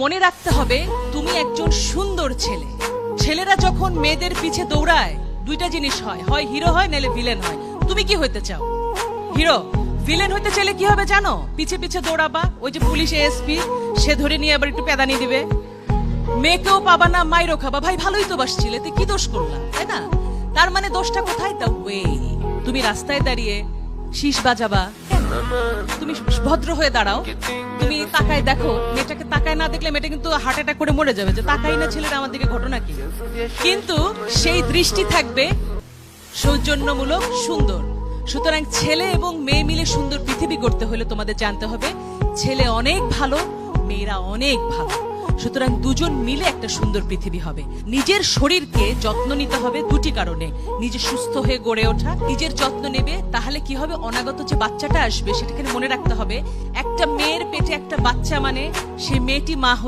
মনে রাখতে হবে তুমি একজন সুন্দর ছেলে। ছেলেরা যখন মেয়েদের পিছে দৌড়ায় দুইটা জিনিস হয়, হয় হিরো হয় নাহলে ভিলেন হয়। তুমি কি হইতে চাও? হিরো। ভিলেন হইতে চাইলে কি হবে জানো? পিছে পিছে দৌড়াবা, ওই যে পুলিশ এসপি সে ধরে নিয়ে আবার একটু পেদানি দিবে, মেয়েকেও পাবা না, মাইরও খাবা। ভাই ভালোই তো বাসছিলে, তুই কি দোষ করলা, তাই না? তার মানে দোষটা কোথায়? The way. তুমি রাস্তায় দাঁড়িয়ে শীষ বাজাবা, তুমি ভদ্র হয়ে দাঁড়াও, তুমি তাকায় দেখো, মেয়েটাকে তাকায় না দেখলে মেয়েটা কিন্তু হার্ট অ্যাটাক করে মরে যাবে, যে তাকাই না ছেলেটা আমার দিকে, ঘটনা কি? কিন্তু সেই দৃষ্টি থাকবে সৌজন্যমূলক, সুন্দর। সুতরাং ছেলে এবং মেয়ে মিলে সুন্দর পৃথিবী গড়তে হলে তোমাদের জানতে হবে ছেলে অনেক ভালো, মেয়েরা অনেক ভালো। সুতরাং দুজন মিলে একটা সুন্দর পৃথিবী হবে। নিজের শরীরকে যত্ন নিতে হবে দুটি কারণে। নিজে সুস্থ হয়ে গড়ে ওঠা, নিজের যত্ন নেবে, তাহলে কি হবে, অনাগত যে বাচ্চাটা আসবে সেটাকে মনে রাখতে হবে একটা মেয়ের পেটে একটা বাচ্চা মানে সেই মেয়েটি মা